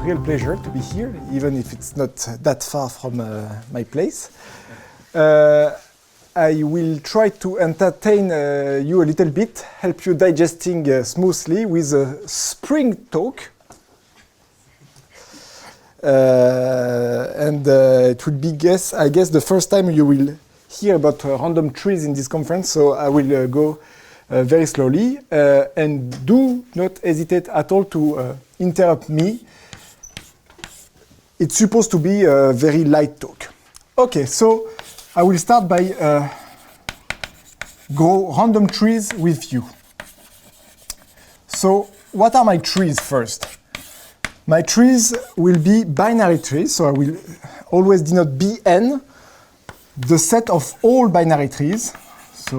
real pleasure to be here, even if it's not that far from my place. I will try to entertain you a little bit, help you digesting smoothly with a spring talk. It will be, I guess, the first time you will hear about random trees in this conference, so I will go very slowly. And do not hesitate at all to interrupt me. It's supposed to be a very light talk. Okay, so I will start by go random trees with you. So what are my trees first? My trees will be binary trees, so I will always denote Bn, the set of all binary trees. So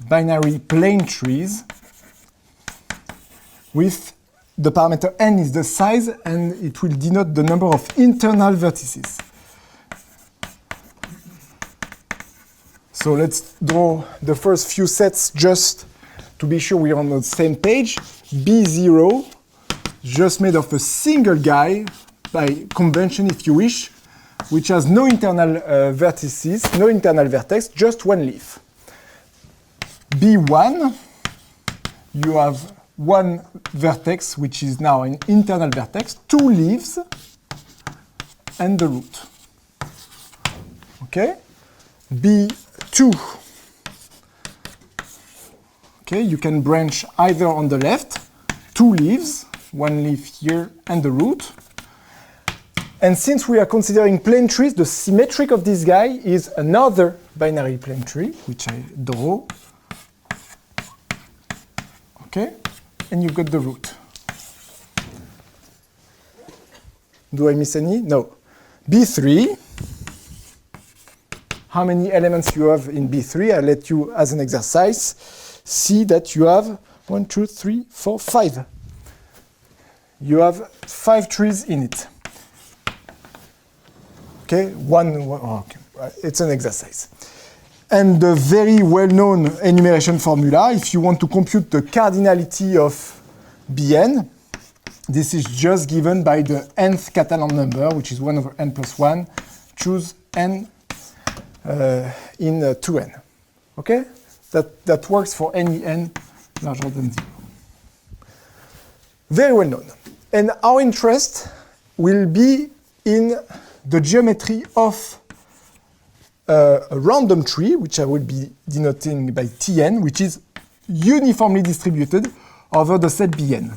binary plane trees with the parameter n is the size, and it will denote the number of internal vertices. So let's draw the first few sets just to be sure we're on the same page. B0, just made of a single guy, by convention if you wish, which has no internal vertices, no internal vertex, just one leaf. B1, you have one vertex, which is now an internal vertex, two leaves, and the root. Okay? B2. Okay, you can branch either on the left, two leaves, one leaf here, and the root. And since we are considering plane trees, the symmetric of this guy is another binary plane tree, which I draw. Okay, and you've got the root. Do I miss any? No. B3. How many elements you have in B3? I'll let you, as an exercise, see that you have 1, 2, 3, 4, 5. You have 5 trees in it. Okay, okay. It's an exercise. And the very well-known enumeration formula, if you want to compute the cardinality of Bn, this is just given by the nth Catalan number, which is 1 over n plus 1. Choose n in 2n. Okay? That works for any n larger than 0. Very well known. And our interest will be in the geometry of a random tree, which I will be denoting by Tn, which is uniformly distributed over the set Bn.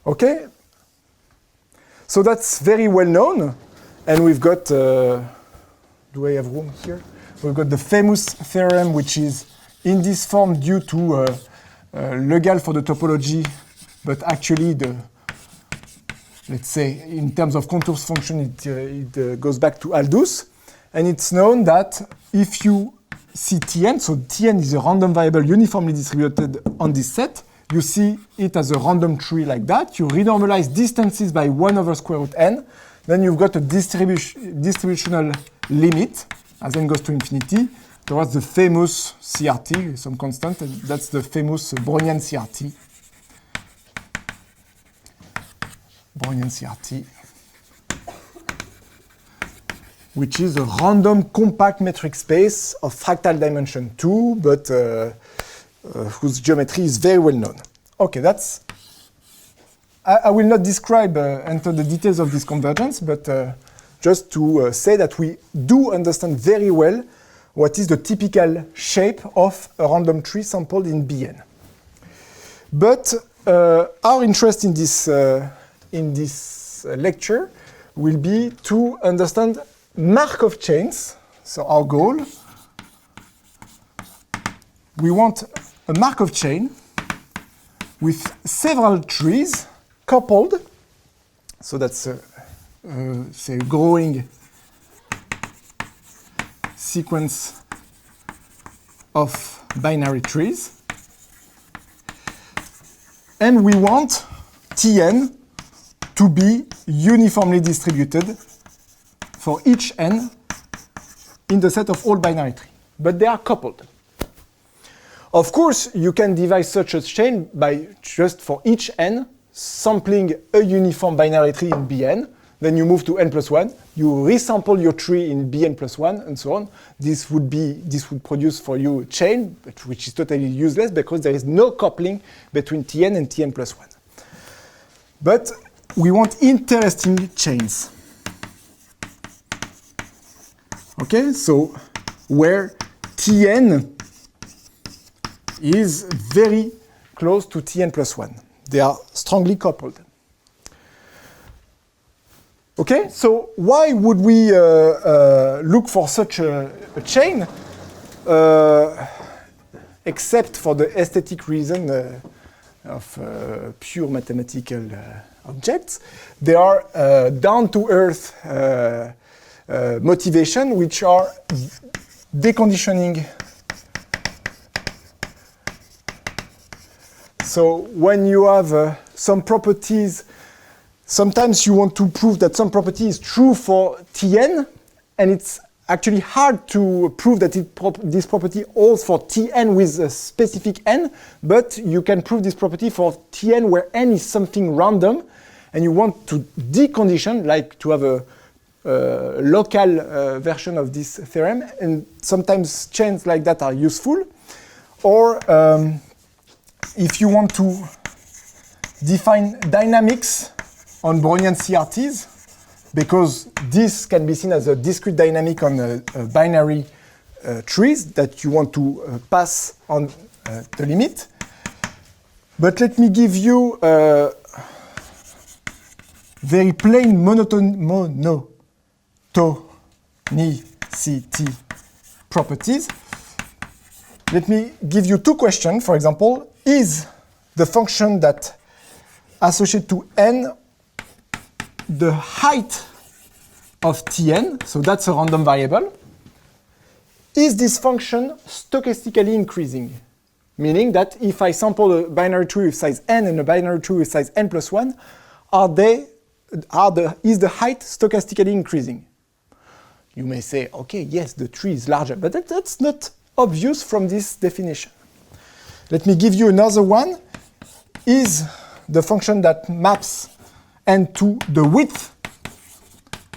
Okay? So that's very well known. And we've got, do I have room here? We've got the famous theorem, which is in this form due to Legal for the topology, but actually let's say in terms of contours function, it goes back to Aldous. And it's known that if you see Tn, so Tn is a random variable uniformly distributed on this set, you see it as a random tree like that. You renormalize distances by 1 over square root n. Then you've got a distributional limit as n goes to infinity towards the famous CRT, some constant, and that's the famous Brownian CRT. Brownian CRT, which is a random compact metric space of fractal dimension 2, but whose geometry is very well known. Okay, that's... I will not describe, enter the details of this convergence, but just to say that we do understand very well what is the typical shape of a random tree sampled in Bn. But our interest in this lecture will be to understand Markov chains. So our goal, we want a Markov chain with several trees coupled. So that's say a growing sequence of binary trees. And we want Tn to be uniformly distributed for each n in the set of all binary trees. But they are coupled. Of course, you can devise such a chain by just for each n sampling a uniform binary tree in Bn, then you move to n plus 1, you resample your tree in Bn plus 1, and so on. This would produce for you a chain, which is totally useless because there is no coupling between Tn and Tn plus 1. But we want interesting chains. Okay, so where Tn is very close to Tn plus 1. They are strongly coupled. Okay, so why would we look for such a chain, except for the aesthetic reason of pure mathematical objects? There are down-to-earth motivation which are deconditioning. So when you have some properties, sometimes you want to prove that some property is true for Tn, and it's actually hard to prove that this property holds for Tn with a specific n, but you can prove this property for Tn where n is something random, and you want to decondition, like to have a local version of this theorem, and sometimes chains like that are useful. Or if you want to define dynamics on Brownian CRTs, because this can be seen as a discrete dynamic on binary trees that you want to pass on the limit. But let me give you very plain monotonicity properties. Let me give you two questions. For example, is the function that associated to n the height of Tn, so that's a random variable, is this function stochastically increasing? Meaning that if I sample a binary tree with size n and a binary tree with size n plus 1, is the height stochastically increasing? You may say, okay, yes, the tree is larger, but that's not obvious from this definition. Let me give you another one. Is the function that maps n to the width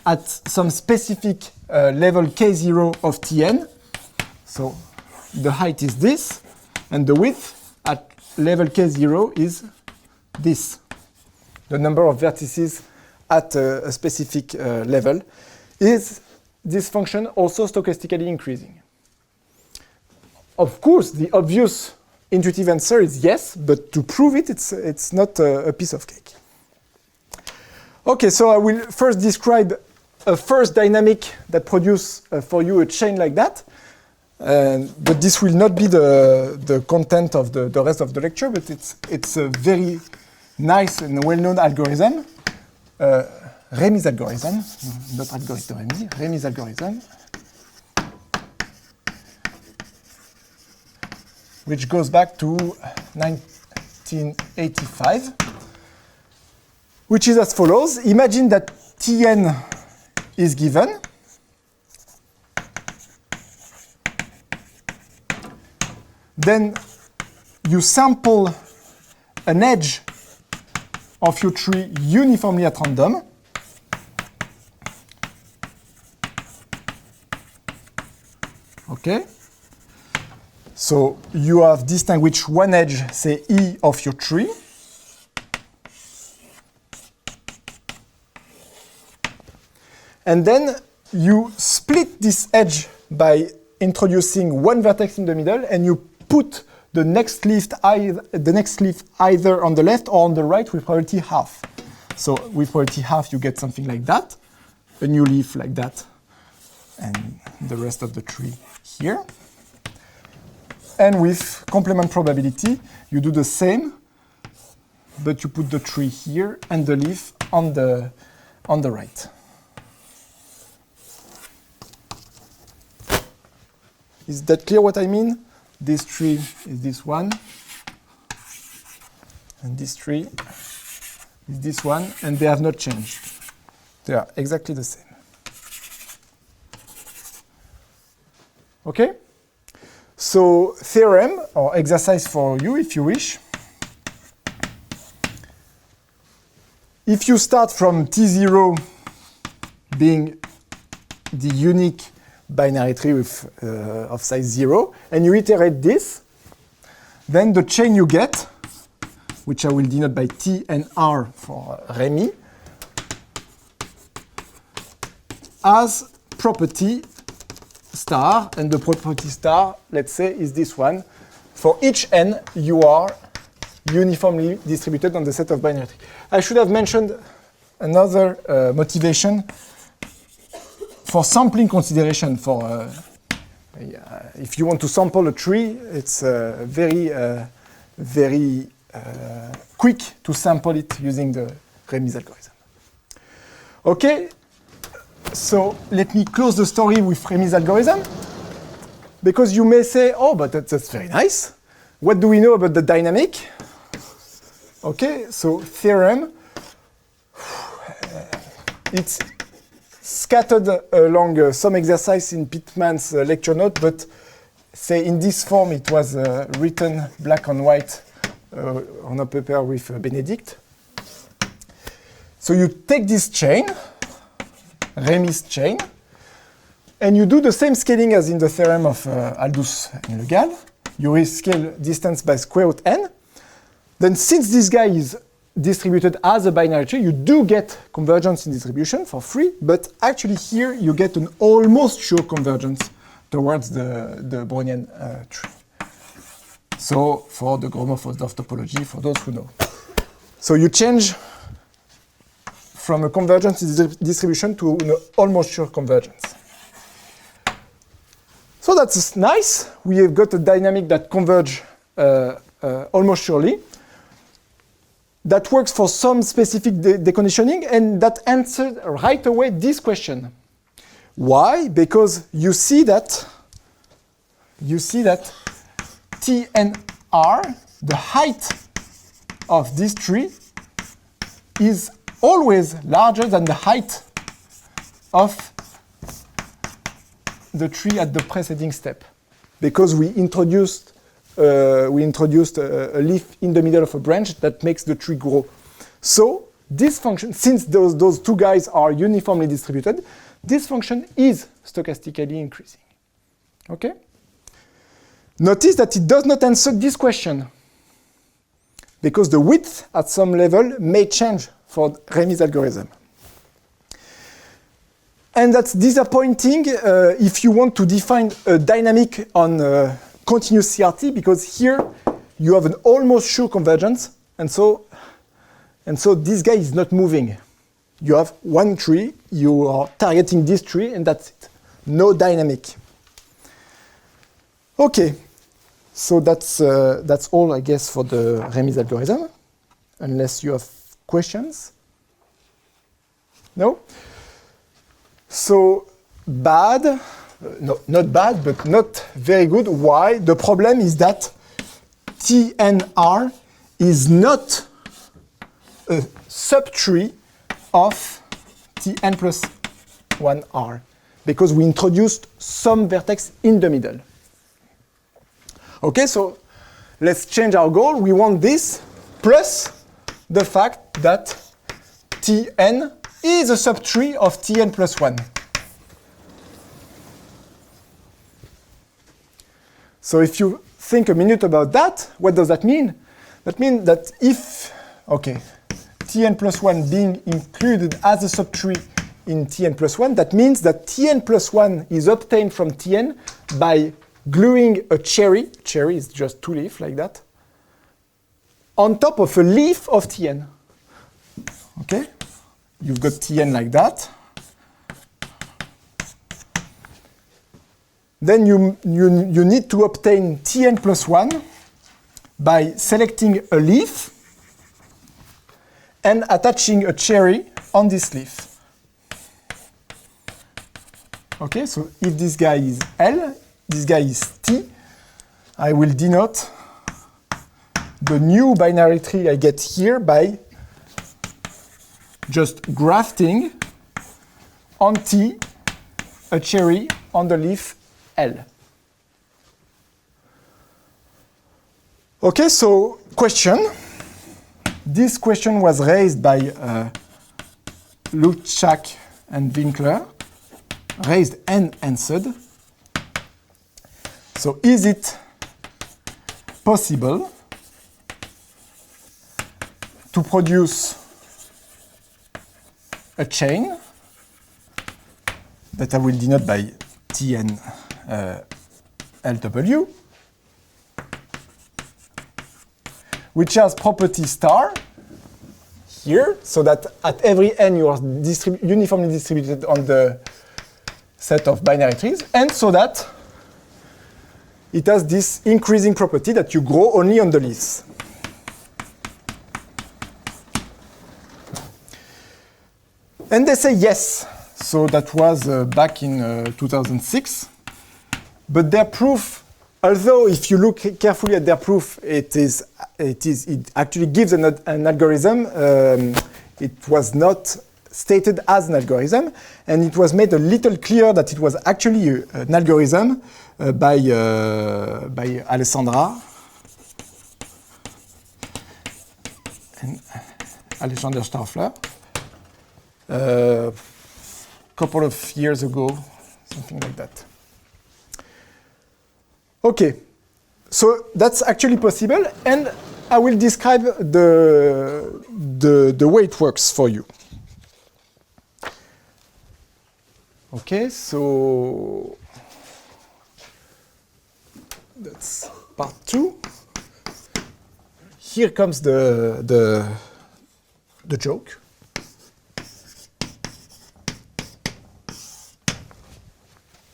at some specific level k0 of Tn. So the height is this, and the width at level k0 is this. The number of vertices at a specific level. Is this function also stochastically increasing? Of course, the obvious intuitive answer is yes, but to prove it, it's not a piece of cake. Okay, so I will first describe a first dynamic that produces for you a chain like that. But this will not be the content of the rest of the lecture, but it's a very nice and well-known algorithm. Rémi's algorithm, not algorithm Rémi, Rémi's algorithm, which goes back to 1985, which is as follows. Imagine that Tn is given. Then you sample an edge of your tree uniformly at random. Okay? So you have distinguished one edge, say E of your tree. And then you split this edge by introducing one vertex in the middle, and you put the next leaf either on the left or on the right with probability half. So with probability half, you get something like that, a new leaf like that, and the rest of the tree here. And with complement probability, you do the same, but you put the tree here and the leaf on the right. Is that clear what I mean? This tree is this one, and this tree is this one, and they have not changed. They are exactly the same. Okay? So theorem, or exercise for you if you wish. if you start from T0 being the unique binary tree with, of size 0, and you iterate this, then the chain you get, which I will denote by T and R for Rémy, has property star, and the property star, let's say, is this one. For each n, you are uniformly distributed on the set of binary trees. I should have mentioned another motivation for sampling consideration. For if you want to sample a tree, it's very quick to sample it using the Rémy's algorithm. Okay, so let me close the story with Rémy's algorithm, because you may say, oh, but that's very nice. What do we know about the dynamic? Okay, so theorem, it's scattered along some exercise in Pittman's lecture note, but say in this form it was written black on white on a paper with Benedict. So you take this chain, Rémy's chain, and you do the same scaling as in the theorem of Aldous and Le Gall. You rescale distance by square root n. Then since this guy is distributed as a binary tree, you do get convergence in distribution for free, but actually here you get an almost sure convergence towards the Brownian tree. So for the Gromov-Hausdorff topology, for those who know. So you change from a convergence in distribution to an almost sure convergence. So that's nice. We have got a dynamic that converges almost surely. That works for some specific deconditioning, and that answered right away this question. Why? Because you see that T and R, the height of this tree, is always larger than the height of the tree at the preceding step, because we introduced a leaf in the middle of a branch that makes the tree grow. So this function, since those two guys are uniformly distributed, this function is stochastically increasing. Okay? Notice that it does not answer this question, because the width at some level may change for Rémy's algorithm. And that's disappointing if you want to define a dynamic on continuous CRT, because here you have an almost sure convergence, and so this guy is not moving. You have one tree, you are targeting this tree, and that's it. No dynamic. Okay, so that's all, I guess, for the Rémy's algorithm, unless you have questions. No? So bad. No, not bad, but not very good. Why? The problem is that TNR is not a subtree of Tn plus 1R, because we introduced some vertex in the middle. Okay, so let's change our goal. We want this plus the fact that Tn is a subtree of Tn plus 1. So if you think a minute about that, what does that mean? That means that if, okay, Tn plus 1 being included as a subtree in Tn plus 1, that means that Tn plus 1 is obtained from Tn by gluing a cherry is just two leaves like that, on top of a leaf of Tn. Okay? You've got Tn like that. Then you need to obtain Tn plus 1 by selecting a leaf and attaching a cherry on this leaf. Okay, so if this guy is L, this guy is T, I will denote the new binary tree I get here by just grafting on T a cherry on the leaf L. Okay, so question. this question was raised by Luczak and Winkler, raised and answered. So is it possible to produce a chain that I will denote by Tn Lw, which has property star here, so that at every n you are uniformly distributed on the set of binary trees, and so that it has this increasing property that you grow only on the leaves. And they say yes. So that was back in 2006. But their proof, although if you look carefully at their proof, it actually gives an algorithm. It was not stated as an algorithm, and it was made a little clearer that it was actually an algorithm by Alessandra and Alexander Stauffer. Couple of years ago, something like that. Okay, so that's actually possible, and I will describe the way it works for you. Okay, so that's part 2. Here comes the joke.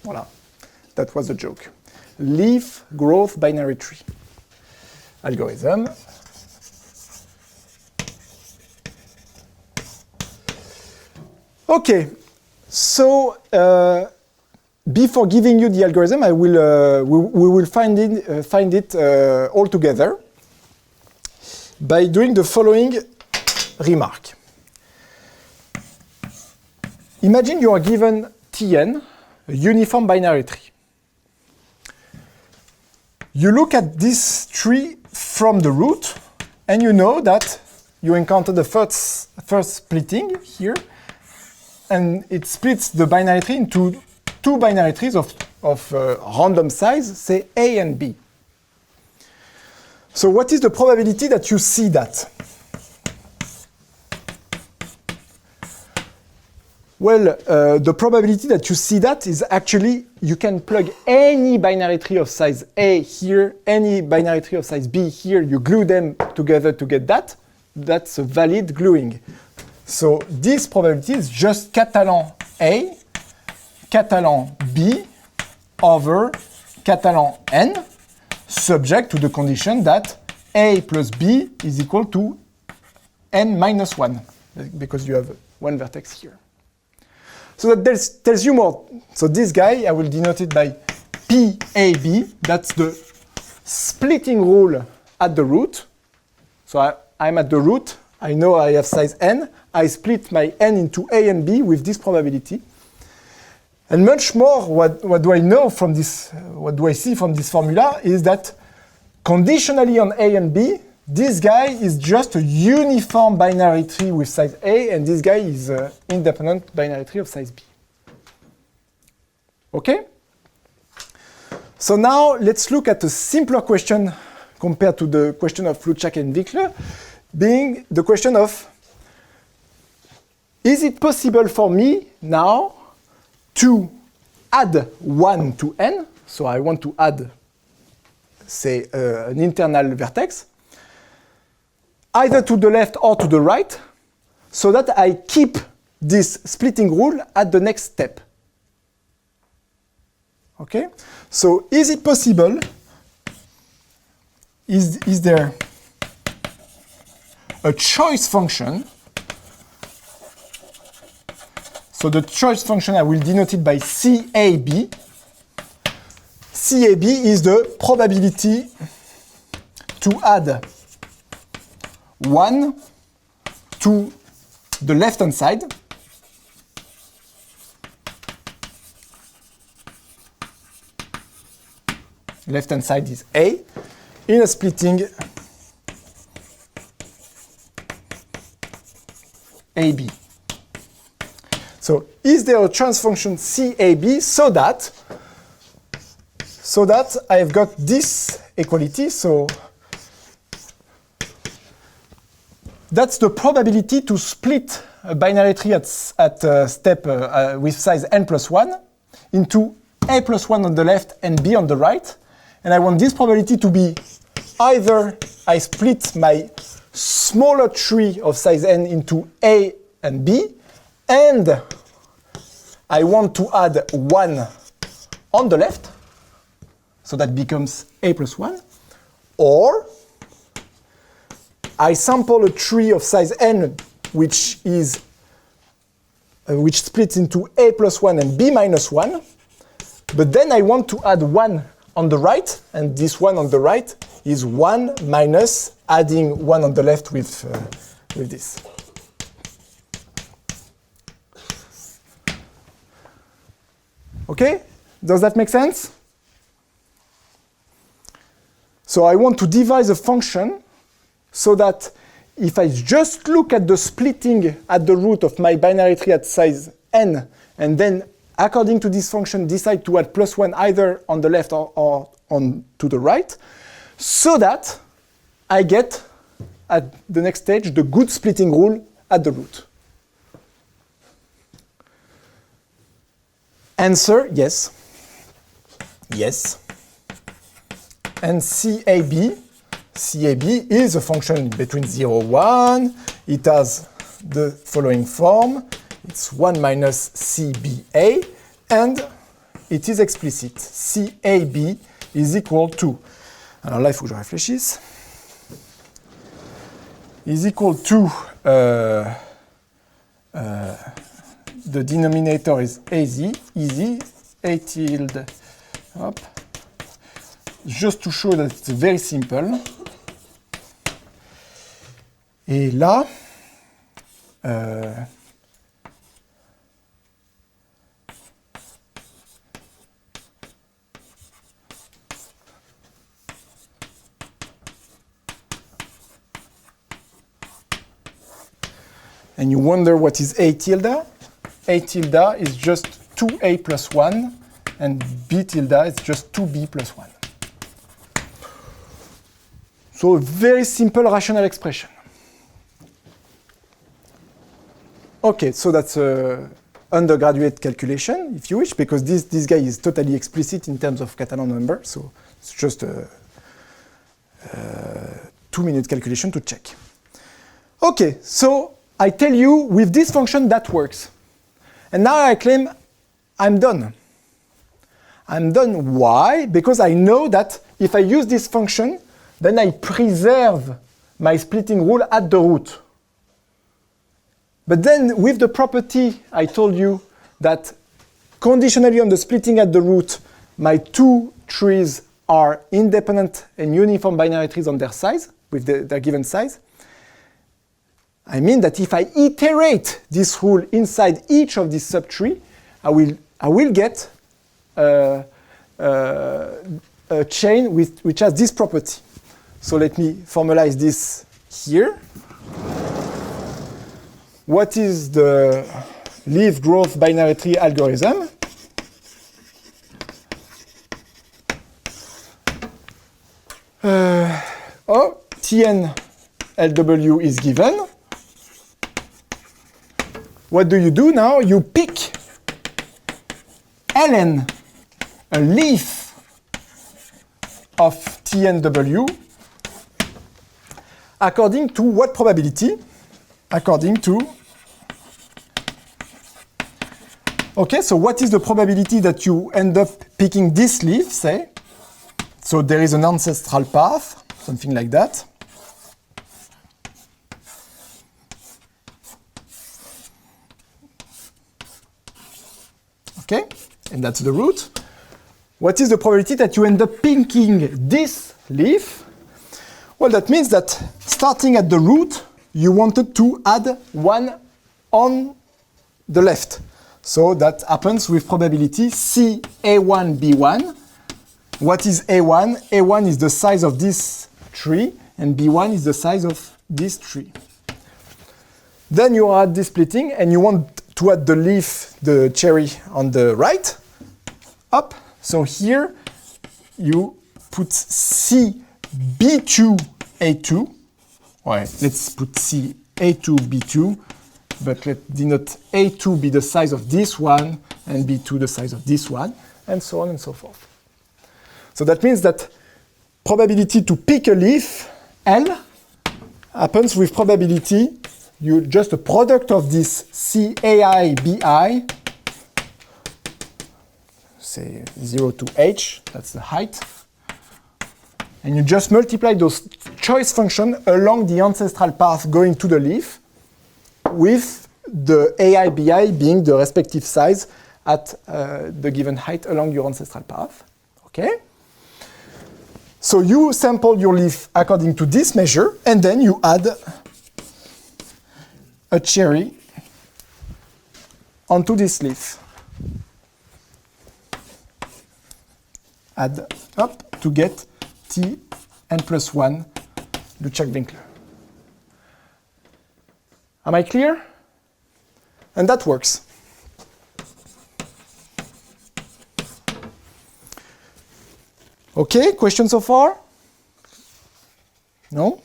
Voilà, that was the joke. Leaf growth binary tree algorithm. Okay, so before giving you the algorithm, I will we will find it all together by doing the following remark. Imagine you are given Tn, a uniform binary tree. You look at this tree from the root, and you know that you encounter the first splitting here, and it splits the binary tree into two binary trees of random size, say A and B. So what is the probability that you see that? Well, the probability that you see that is actually you can plug any binary tree of size A here, any binary tree of size B here, you glue them together to get that. That's a valid gluing. So this probability is just Catalan A, Catalan B over Catalan N, subject to the condition that A plus B is equal to N minus 1, because you have one vertex here. So that tells you more. So this guy, I will denote it by PAB. That's the splitting rule at the root. So I'm at the root. I know I have size n. I split my n into A and B with this probability. And much more, what do I know from this, what do I see from this formula is that conditionally on A and B, this guy is just a uniform binary tree with size A, and this guy is an independent binary tree of size B. Okay? So now let's look at a simpler question compared to the question of Luczak and Winkler, being the question of, is it possible for me now to add 1 to n? So I want to add, say, an internal vertex, either to the left or to the right, so that I keep this splitting rule at the next step. Okay? So is it possible? Is there a choice function? So the choice function, I will denote it by CAB. CAB is the probability to add 1 to the left-hand side. Left-hand side is A in a splitting CAB? So is there a trans function CAB so that I've got this equality? So that's the probability to split a binary tree at step with size n plus 1 into a plus 1 on the left and b on the right. And I want this probability to be either I split my smaller tree of size n into a and b, and I want to add 1 on the left, so that becomes a plus 1, or I sample a tree of size n which splits into a plus 1 and b minus 1, but then I want to add 1 on the right, and this 1 on the right is 1 minus adding 1 on the left with this. Okay? Does that make sense? So I want to devise a function so that if I just look at the splitting at the root of my binary tree at size n, and then according to this function decide to add plus 1 either on the left or on to the right, so that I get at the next stage the good splitting rule at the root. Answer, yes. Yes. And CAB is a function between 0, 1. It has the following form. It's 1 minus CBA, and it is explicit. CAB is equal to, alors là il faut que je réfléchisse, is equal to, the denominator is easy, A tilde, hop, just to show that it's very simple. Et là, and you wonder what is A tilde? A tilde is just 2a plus 1, and b tilde is just 2b plus 1. So a very simple rational expression. Okay, so that's undergraduate calculation, if you wish, because this guy is totally explicit in terms of Catalan number, so it's just a 2-minute calculation to check. Okay, so I tell you, with this function, that works. And now I claim I'm done. I'm done. Why? Because I know that if I use this function, then I preserve my splitting rule at the root. But then with the property I told you that conditionally on the splitting at the root, my two trees are independent and uniform binary trees on their size, with their given size. I mean that if I iterate this rule inside each of these subtree, I will get a chain which has this property. So let me formalize this here. What is the leaf growth binary tree algorithm? Tn LW is given. What do you do now? You pick ln, a leaf of TNW, according to what probability? According to, okay, so what is the probability that you end up picking this leaf, say? So there is an ancestral path, something like that. Okay, and that's the root. What is the probability that you end up picking this leaf? Well, that means that starting at the root, you wanted to add 1 on the left. So that happens with probability CA1B1. What is A1? A1 is the size of this tree, and B1 is the size of this tree. Then you add this splitting, and you want to add the leaf, the cherry on the right, up. So here you put CB2A2. Well, let's put CA2B2, but let denote A2 be the size of this one, and B2 the size of this one, and so on and so forth. So that means that probability to pick a leaf, L, happens with probability, you just a product of this CAI, BI, say 0 to H, that's the height, and you just multiply those choice functions along the ancestral path going to the leaf with the AI, BI being the respective size at the given height along your ancestral path, okay? So you sample your leaf according to this measure, and then you add a cherry onto this leaf. Add up to get T n plus 1 Luczak and Winkler. Am I clear? And that works. Okay, question so far? No?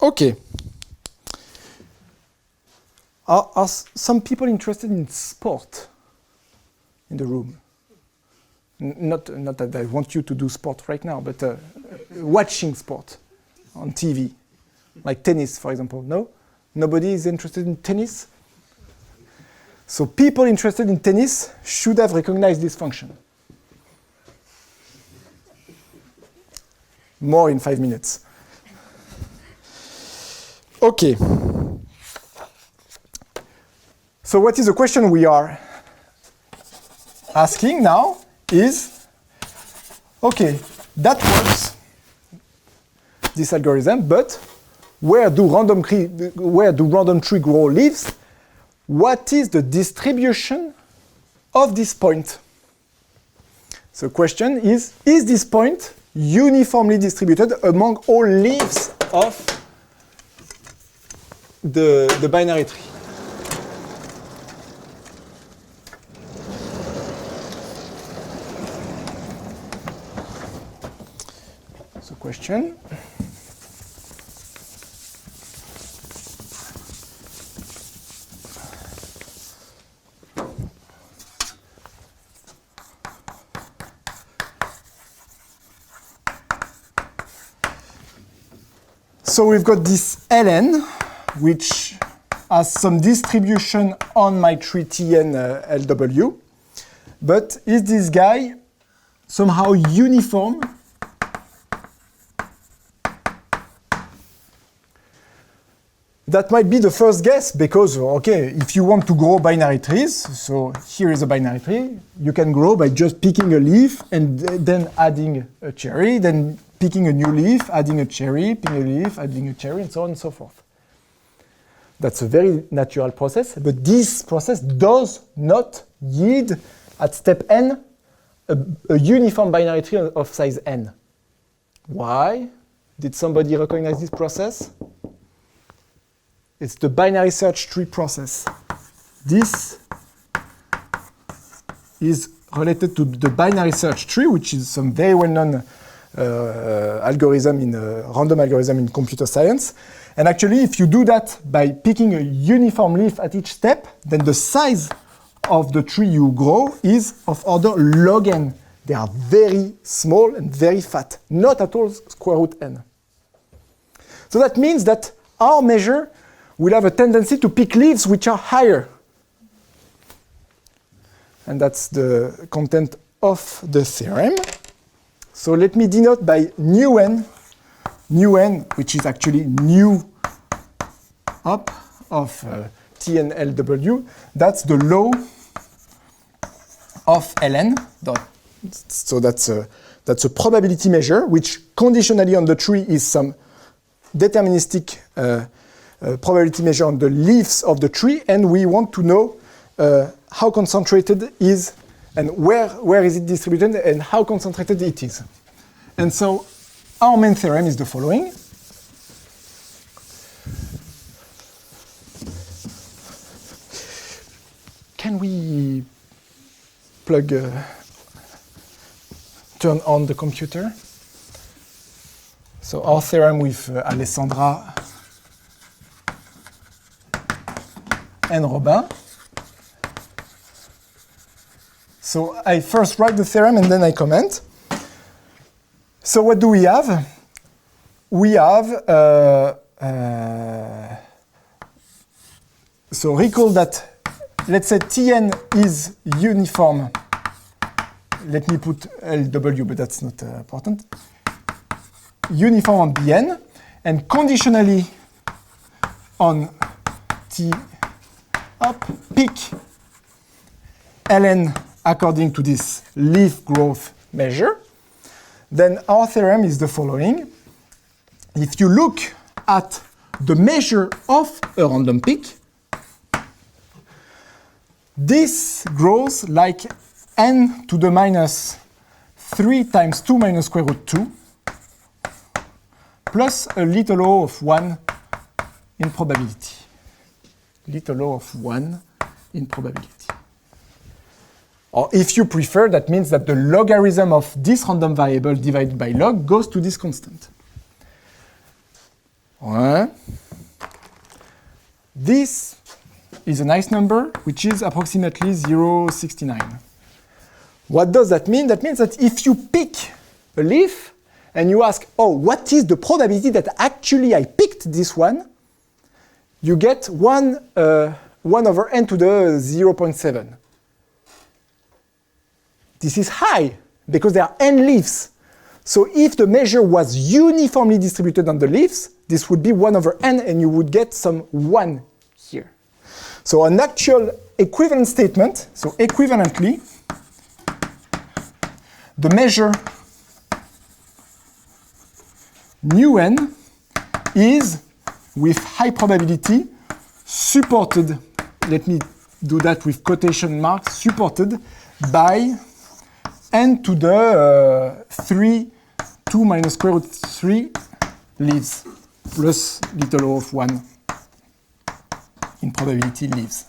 Okay. Are some people interested in sport in the room? Not that I want you to do sport right now, but watching sport on TV, like tennis, for example. No? Nobody is interested in tennis? So people interested in tennis should have recognized this function. More in 5 minutes. Okay. So what is the question we are asking now is, okay, that works, this algorithm, but where do random tree grow leaves? What is the distribution of this point? So the question is this point uniformly distributed among all leaves of the binary tree? So question. So we've got this ln, which has some distribution on my tree Tn Lw. But is this guy somehow uniform? That might be the first guess, because, okay, if you want to grow binary trees, so here is a binary tree, you can grow by just picking a leaf and then adding a cherry, then picking a new leaf, adding a cherry, picking a leaf, adding a cherry, and so on and so forth. That's a very natural process, but this process does not yield at step n a uniform binary tree of size n. Why? Did somebody recognize this process? It's the binary search tree process. This is related to the binary search tree, which is some very well-known random algorithm in computer science. And actually, if you do that by picking a uniform leaf at each step, then the size of the tree you grow is of order log n. They are very small and very fat, not at all square root n. So that means that our measure will have a tendency to pick leaves which are higher. And that's the content of the theorem. So let me denote by nu n, which is actually nu up of Tn Lw. That's the law of ln. So that's a probability measure, which conditionally on the tree is some deterministic probability measure on the leaves of the tree, and we want to know how concentrated is and where is it distributed and how concentrated it is. And so our main theorem is the following. can we turn on the computer? So our theorem with Alessandra and Robin. So I first write the theorem and then I comment. So what do we have? We have, so recall that, let's say Tn is uniform. Let me put Lw, but that's not important. Uniform on Bn, and conditionally on T up, pick Ln according to this leaf growth measure. Then our theorem is the following. If you look at the measure of a random peak, this grows like n to the minus 3 times 2 minus square root 2 plus a little o of 1 in probability. Little o of 1 in probability. Or if you prefer, that means that the logarithm of this random variable divided by log goes to this constant. This is a nice number, which is approximately 0.69. What does that mean? That means that if you pick a leaf and you ask, oh, what is the probability that actually I picked this one? You get 1 over n to the 0.7. This is high, because there are n leaves. So if the measure was uniformly distributed on the leaves, this would be 1 over n, and you would get some 1 here. So an actual equivalent statement, so equivalently, the measure nu n is, with high probability, supported, let me do that with quotation marks, supported by n to the 2 minus square root 3 leaves, plus little o of 1 in probability leaves.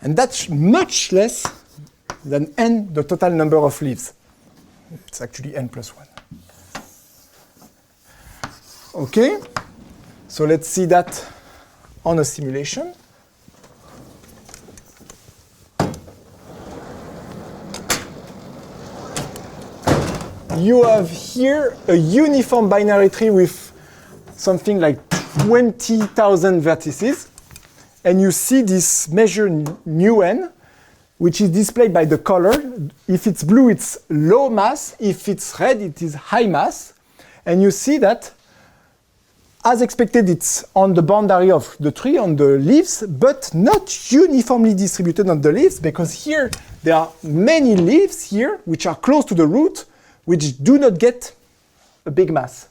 And that's much less than n, the total number of leaves. It's actually n plus 1. Okay, so let's see that on a simulation. You have here a uniform binary tree with something like 20,000 vertices. And you see this measure nu n, which is displayed by the color. If it's blue, it's low mass. If it's red, it is high mass. And you see that, as expected, it's on the boundary of the tree, on the leaves, but not uniformly distributed on the leaves, because here there are many leaves here, which are close to the root, which do not get a big mass.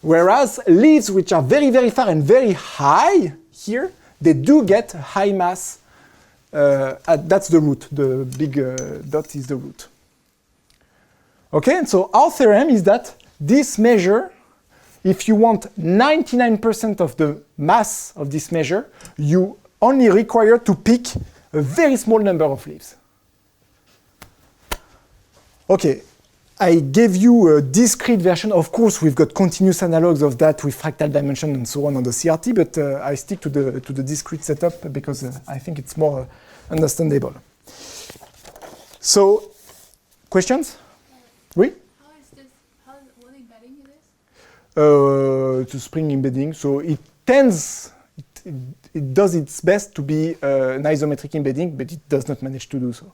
Whereas leaves which are very, very far and very high here, they do get high mass. That's the root. The big dot is the root. Okay, and so our theorem is that this measure, if you want 99% of the mass of this measure, you only require to pick a very small number of leaves. Okay. I gave you a discrete version. Of course, we've got continuous analogs of that with fractal dimension and so on the CRT, but I stick to the discrete setup because I think it's more understandable. So, questions? Oui? What embedding it is? It's a spring embedding. So it tends, it does its best to be an isometric embedding, but it does not manage to do so.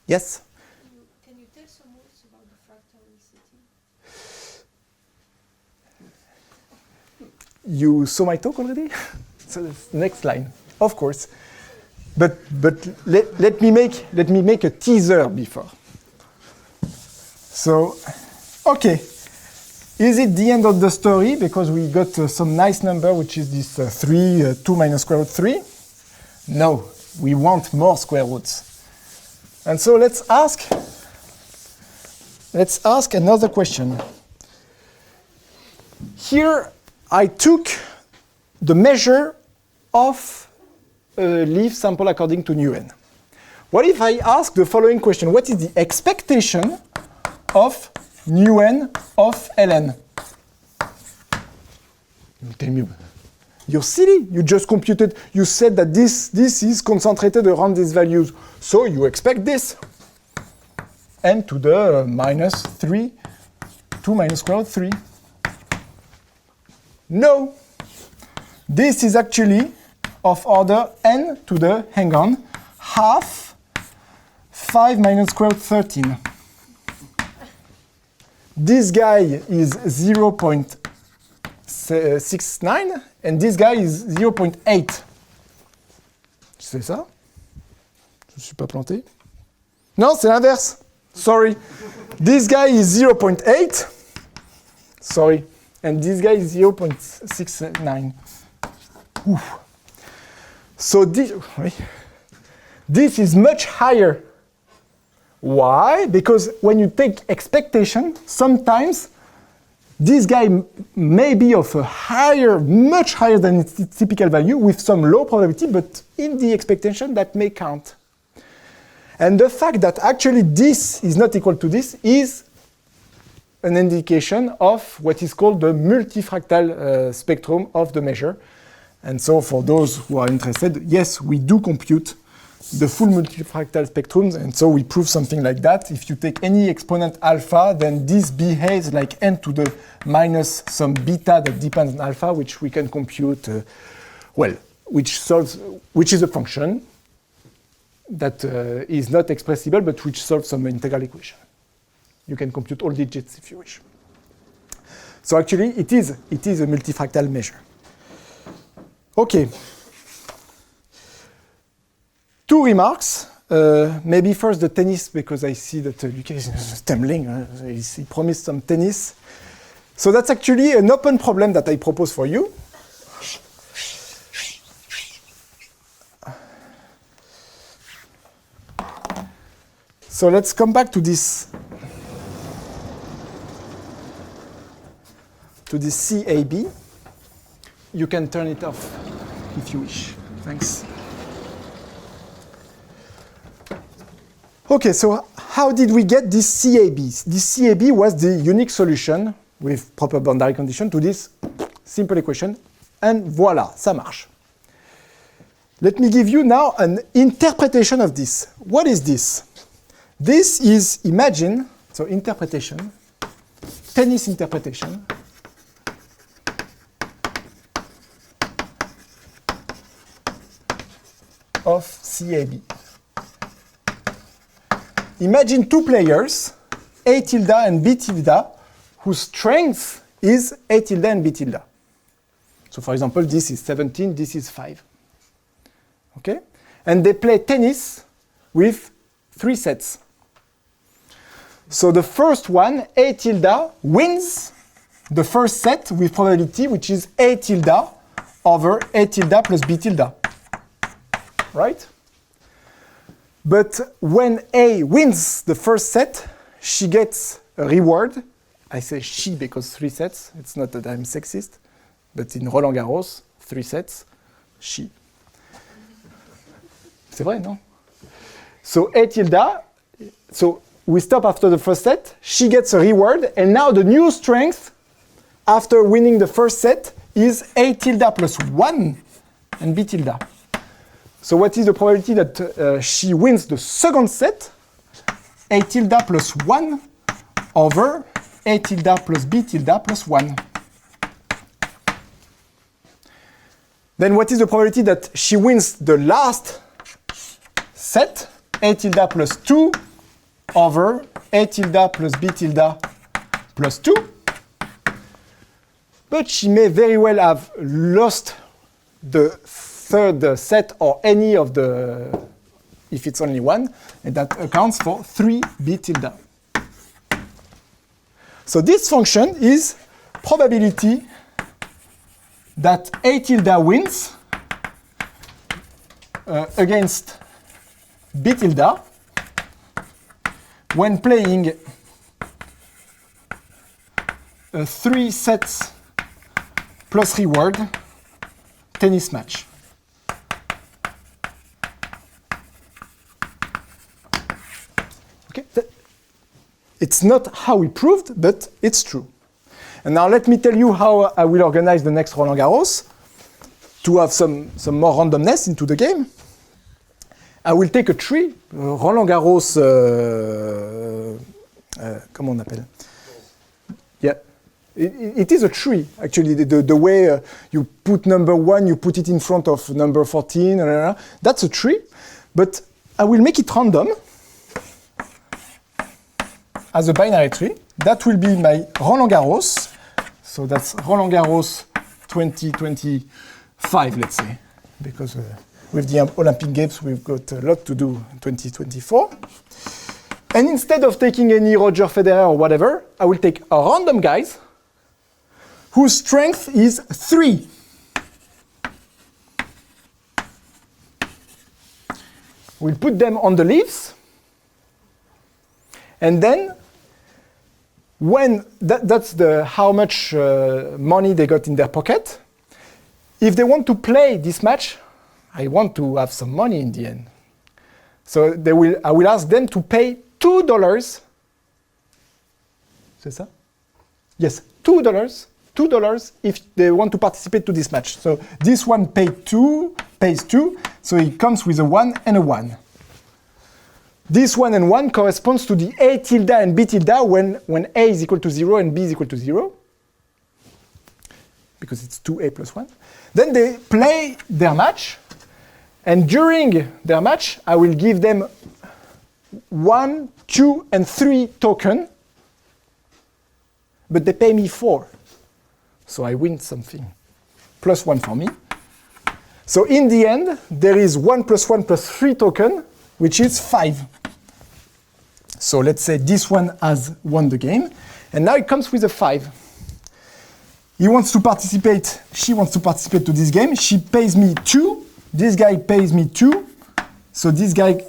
Yes? Can you tell some words about the fractal resetting? You saw my talk already? So that's next line, of course. But let me make a teaser before. So, okay. Is it the end of the story? Because we got some nice number, which is this 2 minus square root 3. No, we want more square roots. And so let's ask another question. Here I took the measure of a leaf sample according to nu n. What if I ask the following question? What is the expectation of nu n of ln? You tell me, you're silly. You just computed, you said that this is concentrated around these values. So you expect this. N to the minus 3, 2 minus square root 3. No. This is actually of order n to the, hang on, half 5 minus square root 13. This guy is 0.69 and this guy is 0.8. C'est ça? Je ne suis pas planté? Non, c'est l'inverse. Sorry. This guy is 0.8. Sorry. And this guy is 0.69. So this is much higher. Why? Because when you take expectation, sometimes this guy may be of a higher, much higher than its typical value with some low probability, but in the expectation that may count. And the fact that actually this is not equal to this is an indication of what is called the multifractal spectrum of the measure. And so for those who are interested, yes, we do compute the full multifractal spectrums, and so we prove something like that. If you take any exponent alpha, then this behaves like n to the minus some beta that depends on alpha, which we can compute, which is a function that is not expressible, but which solves some integral equation. You can compute all digits if you wish. So actually, it is a multifractal measure. Okay. Two remarks. Maybe first the tennis, because I see that Lukas is stumbling. He promised some tennis. So that's actually an open problem that I propose for you. So let's come back to this CAB. You can turn it off if you wish. Thanks. Okay, so how did we get this CAB? This CAB was the unique solution with proper boundary condition to this simple equation. And voila, ça marche. Let me give you now an interpretation of this. What is this? This is, imagine, so interpretation, tennis interpretation. Of CAB. Imagine two players, A tilde and B tilde, whose strength is A tilde and B tilde. So for example, this is 17, this is 5. Okay? And they play tennis with 3 sets. So the first one, A tilde, wins the first set with probability, which is A tilde over A tilde plus B tilde. Right? But when A wins the first set, she gets a reward. I say she because 3 sets. It's not that I'm sexist, but in Roland Garros, 3 sets, she. C'est vrai, non? So A tilde, so we stop after the first set, she gets a reward, and now the new strength after winning the first set is A tilde plus 1 and B tilde. So what is the probability that she wins the second set? A tilde plus 1 over A tilde plus B tilde plus 1. Then what is the probability that she wins the last set? A tilde plus 2 over A tilde plus B tilde plus 2. But she may very well have lost the third set or any of the, if it's only one, and that accounts for 3 B tilde. So this function is probability that A tilde wins against B tilde when playing 3 sets plus reward tennis match. Okay, it's not how we proved, but it's true. And now let me tell you how I will organize the next Roland Garros to have some more randomness into the game. I will take a tree, Roland Garros, comment on appelle? Yeah, it is a tree, actually. The way you put number 1, you put it in front of number 14, that's a tree. But I will make it random as a binary tree. That will be my Roland Garros. So that's Roland Garros 2025, let's say, because with the Olympic Games, we've got a lot to do in 2024. And instead of taking any Roger Federer or whatever, I will take a random guys whose strength is 3. We'll put them on the leaves. And then, when that's how much money they got in their pocket. If they want to play this match, I want to have some money in the end. So I will ask them to pay $2. C'est ça? Yes, $2 if they want to participate to this match. So this one pays 2, so it comes with a 1 and a 1. This 1 and 1 corresponds to the A tilde and B tilde when A is equal to 0 and B is equal to 0, because it's 2A plus 1. Then they play their match, and during their match, I will give them 1, 2, and 3 token, but they pay me 4. So I win something. Plus 1 for me. So in the end, there is 1 plus 1 plus 3 token, which is 5. So let's say this one has won the game, and now it comes with a 5. He wants to participate, she wants to participate to this game. She pays me 2, this guy pays me 2, so this guy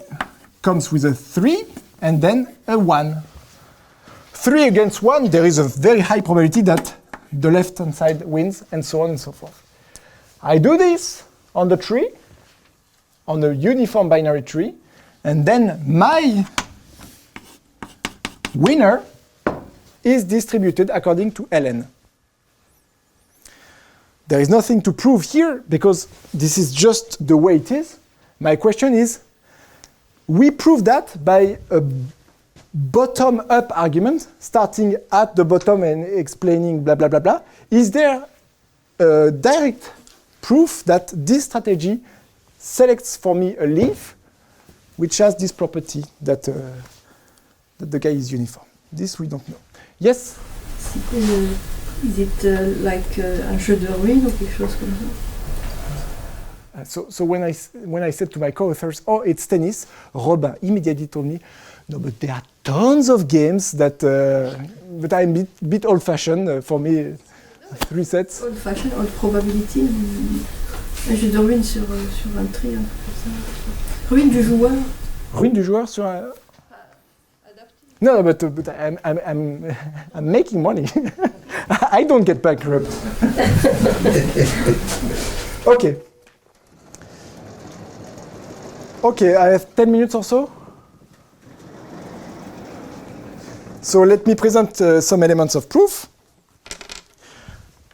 comes with a 3, and then a 1. 3 against 1, there is a very high probability that the left-hand side wins, and so on and so forth. I do this on the tree, on a uniform binary tree, and then my winner is distributed according to ln. There is nothing to prove here because this is just the way it is. My question is, we prove that by a bottom-up argument, starting at the bottom and explaining blah, blah, blah, blah. Is there a direct proof that this strategy selects for me a leaf which has this property that the guy is uniform? This we don't know. Yes? Is it like un jeu de ruines ou quelque chose comme ça? So when I said to my co-authors, oh, it's tennis, Robin immediately told me, no, but there are tons of games that, but I'm a bit old-fashioned. For me, 3 sets. Old-fashioned, old probability, un jeu de ruines sur un tri, un truc comme ça. Ruine du joueur. Ruine du joueur sur un... No, but I'm making money. I don't get bankrupt. Okay. Okay, I have 10 minutes or so. So let me present some elements of proof.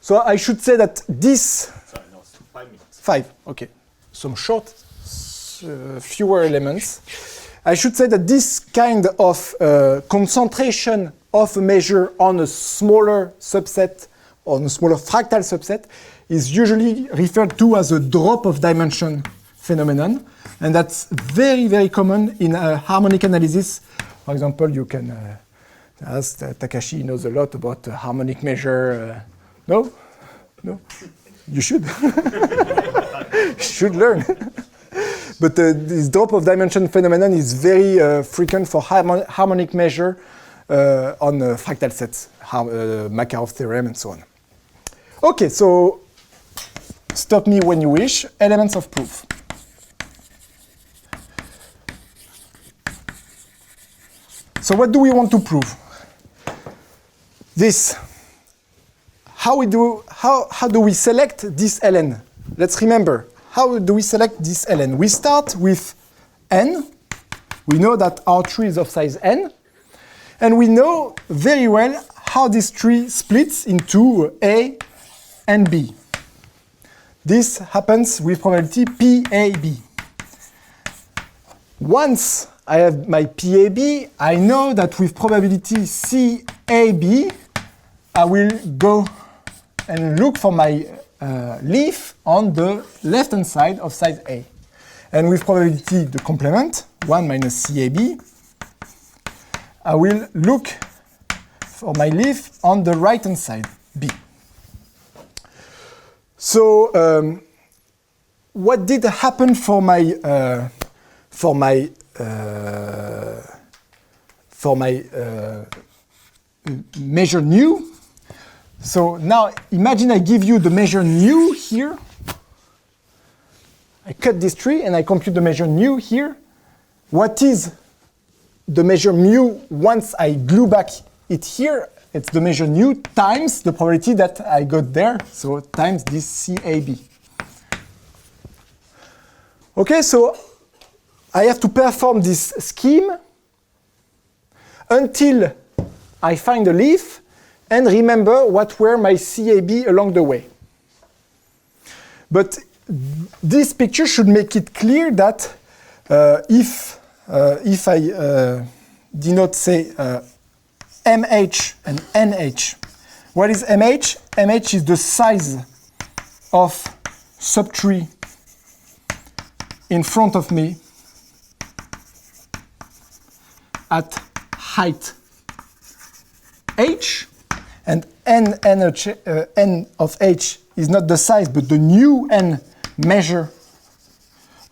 So I should say that this... Sorry, no, it's 5 minutes. 5, okay. Some short, fewer elements. I should say that this kind of concentration of a measure on a smaller subset, on a smaller fractal subset, is usually referred to as a drop of dimension phenomenon. And that's very, very common in harmonic analysis. For example, you can ask Takashi, knows a lot about harmonic measure. No? No? You should. You should learn. But this drop of dimension phenomenon is very frequent for harmonic measure on fractal sets, Makarov theorem and so on. Okay, so stop me when you wish. Elements of proof. So what do we want to prove? This. How do we select this ln? let's remember, how do we select this ln? We start with n. We know that our tree is of size n. And we know very well how this tree splits into A and B. This happens with probability PAB. Once I have my PAB, I know that with probability CAB, I will go and look for my leaf on the left-hand side of size A. And with probability the complement, 1 minus CAB, I will look for my leaf on the right-hand side, B. So what did happen for my measure nu? So now imagine I give you the measure nu here. I cut this tree and I compute the measure nu here. What is the measure mu once I glue back it here? It's the measure nu times the probability that I got there, so times this CAB. Okay, so I have to perform this scheme until I find a leaf and remember what were my CAB along the way. But this picture should make it clear that if I denote, say, MH and NH, what is MH? MH is the size of subtree in front of me at height h, and n of h is not the size but the new n measure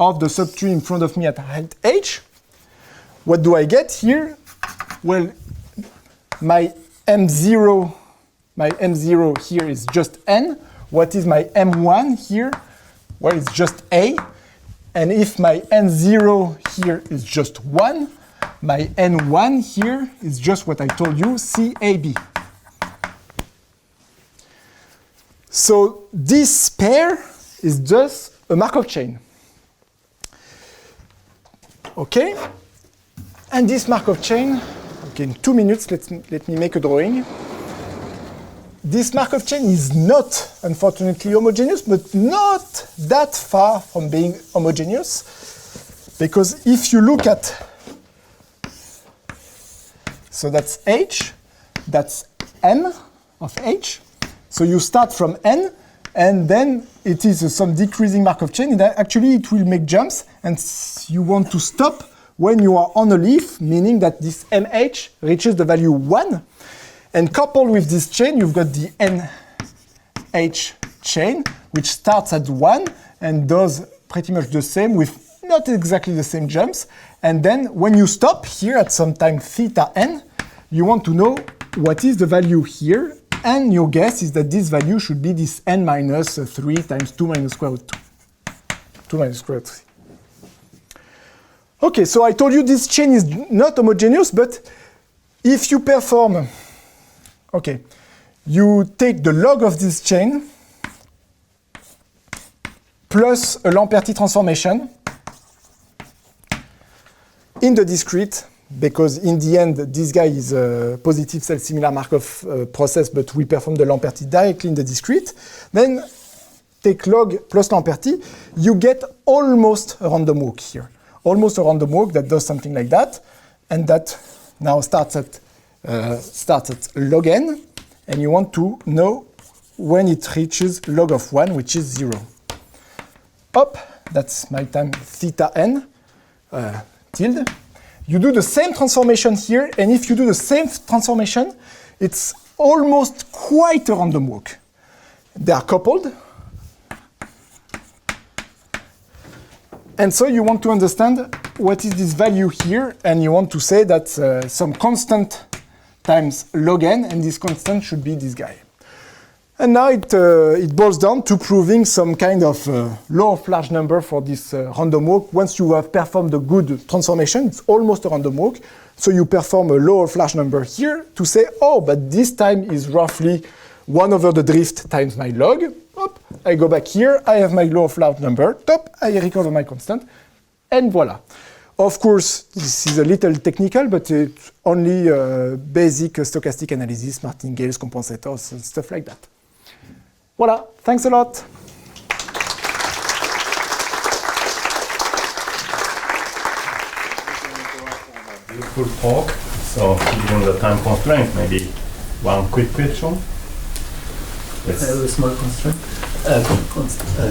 of the subtree in front of me at height h. What do I get here? Well, my m0 here is just n. What is my m1 here? Well, it's just a. And if my n0 here is just 1, my n1 here is just what I told you, CAB. So this pair is just a Markov chain. Okay? And this Markov chain, okay, in 2 minutes, let me make a drawing. This Markov chain is not, unfortunately, homogeneous, but not that far from being homogeneous. Because if you look at, so that's H, that's M of H. So you start from N, and then it is some decreasing Markov chain. Actually, it will make jumps, and you want to stop when you are on a leaf, meaning that this MH reaches the value 1. And coupled with this chain, you've got the NH chain, which starts at 1 and does pretty much the same with not exactly the same jumps. And then when you stop here at some time theta n, you want to know what is the value here. And your guess is that this value should be this n minus 3 times 2 minus square root 2. 2 minus square root 3. Okay, so I told you this chain is not homogeneous, but if you perform, okay, you take the log of this chain plus a Lamperti transformation in the discrete, because in the end, this guy is a positive self-similar Markov process, but we perform the Lamperti directly in the discrete. Then take log plus Lamperti, you get almost a random walk here. Almost a random walk that does something like that, and that now starts at log n, and you want to know when it reaches log of 1, which is 0. Up, that's my time theta n, tilde. You do the same transformation here, and if you do the same transformation, it's almost quite a random walk. They are coupled. And so you want to understand what is this value here, and you want to say that some constant times log n, and this constant should be this guy. And now it boils down to proving some kind of law of large number for this random walk. Once you have performed a good transformation, it's almost a random walk. So you perform a law of large number here to say, oh, but this time is roughly 1 over the drift times my log. Up. I go back here, I have my law of large number, top, I recover my constant, and voila. Of course, this is a little technical, but it's only basic stochastic analysis, martingales, compensators, and stuff like that. Voila, thanks a lot. Beautiful talk. So, given the time constraint, maybe one quick question. Yes. I have a small constraint.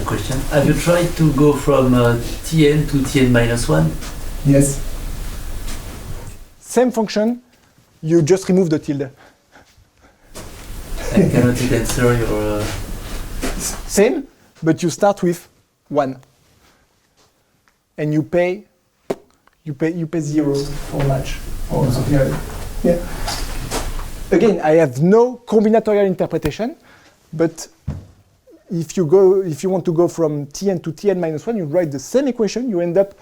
Question. Have you tried to go from Tn to Tn minus 1? Yes. Same function, you just remove the tilde. And cannot it answer your... Same, but you start with 1. And you pay 0 for match. Or something like that. Yeah. Again, I have no combinatorial interpretation, but if you want to go from Tn to Tn minus 1, you write the same equation, you end up,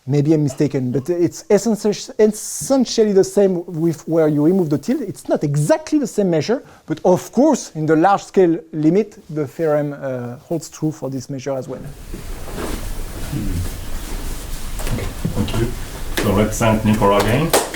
maybe I'm mistaken, but it's essentially the same with where you remove the tilde. It's not exactly the same measure, but of course, in the large scale limit, the theorem holds true for this measure as well. Thank you. So let's thank Nicolas again.